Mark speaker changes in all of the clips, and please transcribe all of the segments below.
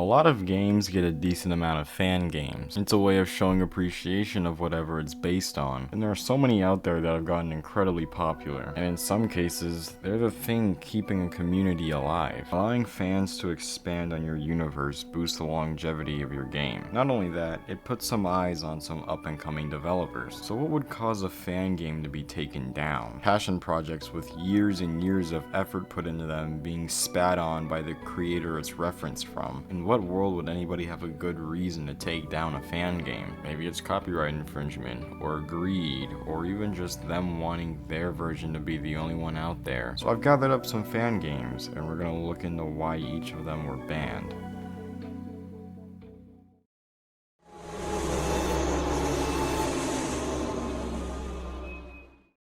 Speaker 1: A lot of games get a decent amount of fan games. It's a way of showing appreciation of whatever it's based on. And there are so many out there that have gotten incredibly popular. And in some cases, they're the thing keeping a community alive. Allowing fans to expand on your universe boosts the longevity of your game. Not only that, it puts some eyes on some up and coming developers. So what would cause a fan game to be taken down? Passion projects with years and years of effort put into them being spat on by the creator it's referenced from. In what world would anybody have a good reason to take down a fan game? Maybe it's copyright infringement, or greed, or even just them wanting their version to be the only one out there. So I've gathered up some fan games, and we're gonna look into why each of them were banned.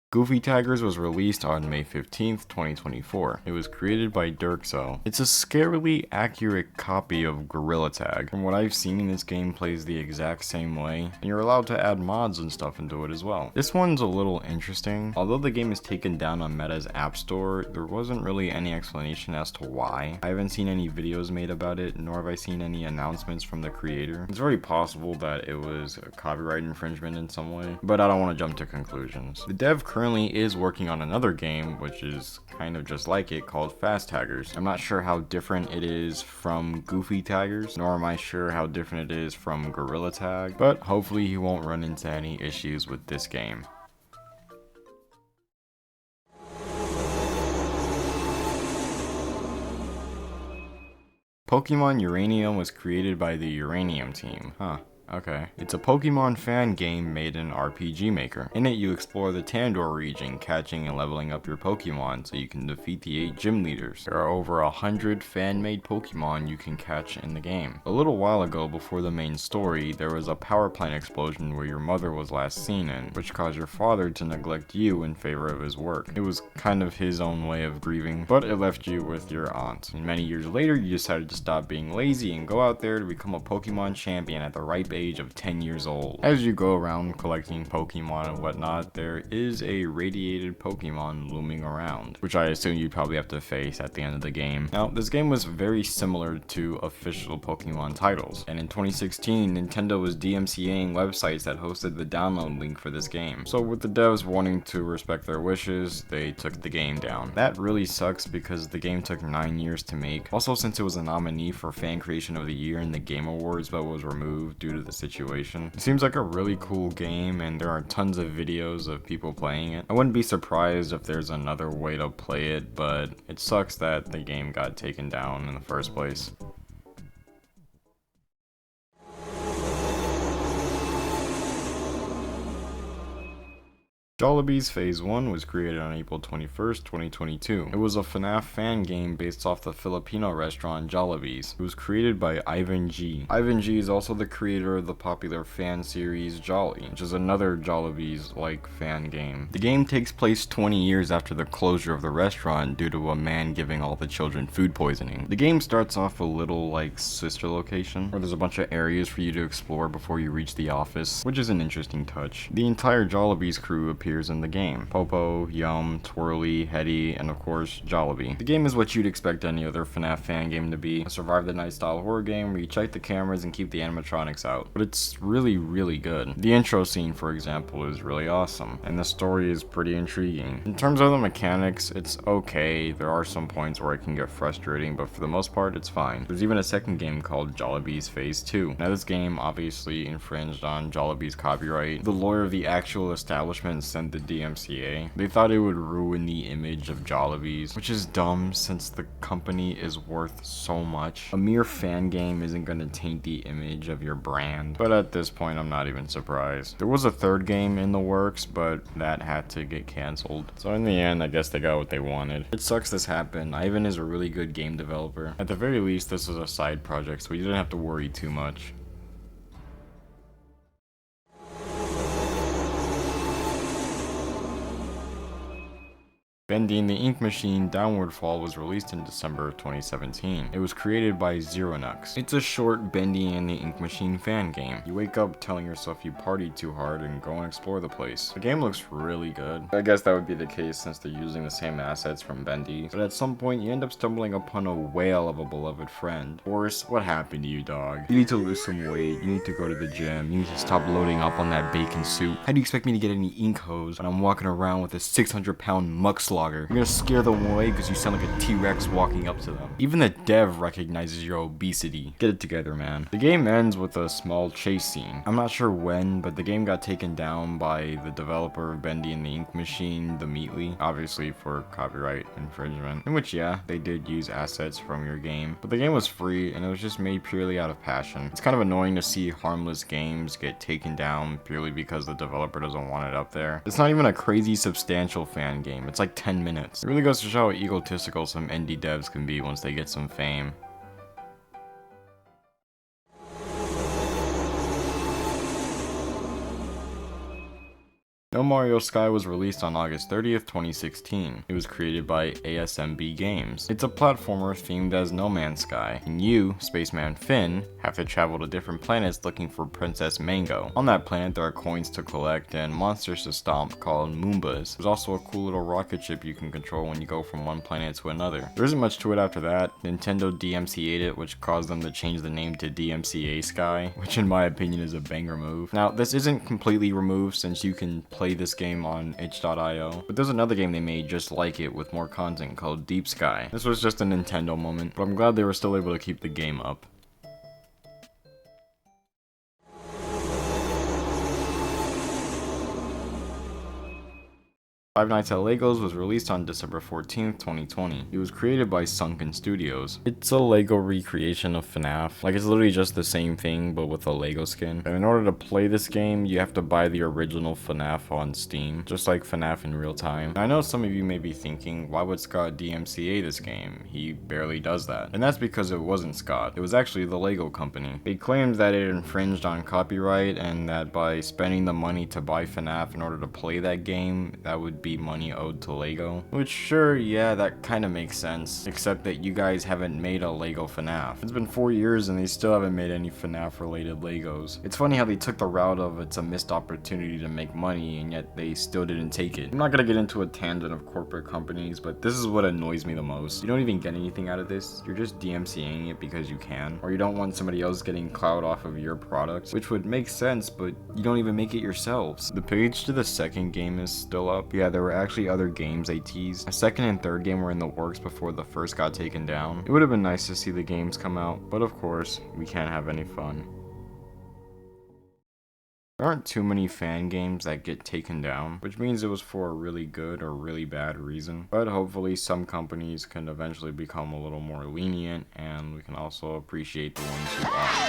Speaker 1: Goofy Tigers was released on May 15th, 2024. It was created by caseoh. It's a scarily accurate copy of Gorilla Tag. From what I've seen, this game plays the exact same way, and you're allowed to add mods and stuff into it as well. This one's a little interesting. Although the game is taken down on Meta's App Store, there wasn't really any explanation as to why. I haven't seen any videos made about it, nor have I seen any announcements from the creator. It's very possible that it was a copyright infringement in some way, but I don't want to jump to conclusions. The dev currently is working on another game, which is kind of just like it, called Fast Taggers. I'm not sure how different it is from Goofy Tigers, nor am I sure how different it is from Gorilla Tag, but hopefully he won't run into any issues with this game. Pokemon Uranium was created by the Uranium team. Okay. It's a Pokemon fan game made in RPG Maker. In it, you explore the Tandor region, catching and leveling up your Pokemon so you can defeat the 8 gym leaders. There are over 100 fan-made Pokemon you can catch in the game. A little while ago, before the main story, there was a power plant explosion where your mother was last seen in, which caused your father to neglect you in favor of his work. It was kind of his own way of grieving, but it left you with your aunt. And many years later, you decided to stop being lazy and go out there to become a Pokemon champion at the ripe age of 10 years old. As you go around collecting Pokemon and whatnot, there is a radiated Pokemon looming around, which I assume you'd probably have to face at the end of the game. Now, this game was very similar to official Pokemon titles, and in 2016, Nintendo was DMCAing websites that hosted the download link for this game. So with the devs wanting to respect their wishes, they took the game down. That really sucks because the game took 9 years to make. Also, since it was a nominee for Fan Creation of the Year in the Game Awards but was removed due to the situation. It seems like a really cool game, and there are tons of videos of people playing it. I wouldn't be surprised if there's another way to play it, but it sucks that the game got taken down in the first place. Jollibee's Phase 1 was created on April 21st, 2022. It was a Fnaf fan game based off the Filipino restaurant Jollibee's. It was created by Ivan G. Ivan G is also the creator of the popular fan series Jolly, which is another Jollibee's-like fan game. The game takes place 20 years after the closure of the restaurant due to a man giving all the children food poisoning. The game starts off a little like Sister Location, where there's a bunch of areas for you to explore before you reach the office, which is an interesting touch. The entire Jollibee's crew appears in the game. Popo, Yum, Twirly, Hetty, and of course, Jollibee. The game is what you'd expect any other FNAF fan game to be, a survive the night style horror game where you check the cameras and keep the animatronics out. But it's really, really good. The intro scene, for example, is really awesome, and the story is pretty intriguing. In terms of the mechanics, it's okay. There are some points where it can get frustrating, but for the most part, it's fine. There's even a second game called Jollibee's Phase 2. Now, this game obviously infringed on Jollibee's copyright. The lawyer of the actual establishment sent the DMCA. They thought it would ruin the image of Jollibee's, which is dumb since the company is worth so much. A mere fan game isn't going to taint the image of your brand, but at this point I'm not even surprised. There was a third game in the works, but that had to get cancelled. So in the end, I guess they got what they wanted. It sucks this happened. Ivan is a really good game developer. At the very least, this was a side project, so you didn't have to worry too much. Bendy and the Ink Machine Downfall was released in December of 2017. It was created by Zeronux. It's a short Bendy and the Ink Machine fan game. You wake up telling yourself you partied too hard and go and explore the place. The game looks really good. I guess that would be the case since they're using the same assets from Bendy. But at some point you end up stumbling upon a whale of a beloved friend. Boris, what happened to you, dog? You need to lose some weight. You need to go to the gym. You need to stop loading up on that bacon soup. How do you expect me to get any ink hose when I'm walking around with a 600-pound muck slogger? You're gonna scare them away because you sound like a T-Rex walking up to them. Even the dev recognizes your obesity. Get it together, man. The game ends with a small chase scene. I'm not sure when, but the game got taken down by the developer of Bendy and the Ink Machine, the Meatly, obviously for copyright infringement. In which, yeah, they did use assets from your game, but the game was free and it was just made purely out of passion. It's kind of annoying to see harmless games get taken down purely because the developer doesn't want it up there. It's not even a crazy substantial fan game. It's like 10 minutes. It really goes to show how egotistical some indie devs can be once they get some fame. No Mario Sky was released on August 30th, 2016. It was created by ASMB Games. It's a platformer themed as No Man's Sky, and you, Spaceman Finn, have to travel to different planets looking for Princess Mango. On that planet there are coins to collect and monsters to stomp called Moombas. There's also a cool little rocket ship you can control when you go from one planet to another. There isn't much to it after that. Nintendo DMCA'd it, which caused them to change the name to DMCA Sky, which in my opinion is a banger move. Now, this isn't completely removed since you can play this game on itch.io, but there's another game they made just like it with more content called Deep Sky. This was just a Nintendo moment, but I'm glad they were still able to keep the game up. Five Nights at Legos was released on December 14th, 2020. It was created by Sunken Studios. It's a Lego recreation of Fnaf. Like, it's literally just the same thing, but with a Lego skin. And in order to play this game, you have to buy the original Fnaf on Steam, just like Fnaf in real time. And I know some of you may be thinking, why would Scott DMCA this game? He barely does that. And that's because it wasn't Scott. It was actually the Lego company. They claimed that it infringed on copyright and that by spending the money to buy Fnaf in order to play that game, that would be money owed to Lego. Which, sure, yeah, that kind of makes sense. Except that you guys haven't made a Lego FNAF. It's been 4 years and they still haven't made any FNAF related Legos. It's funny how they took the route of it's a missed opportunity to make money and yet they still didn't take it. I'm not gonna get into a tangent of corporate companies, but this is what annoys me the most. You don't even get anything out of this. You're just DMCAing it because you can. Or you don't want somebody else getting clout off of your product, which would make sense, but you don't even make it yourselves. The page to the second game is still up. Yeah, there were actually other games they teased. A second and third game were in the works before the first got taken down. It would have been nice to see the games come out, but of course, we can't have any fun. There aren't too many fan games that get taken down, which means it was for a really good or really bad reason. But hopefully some companies can eventually become a little more lenient and we can also appreciate the ones who are.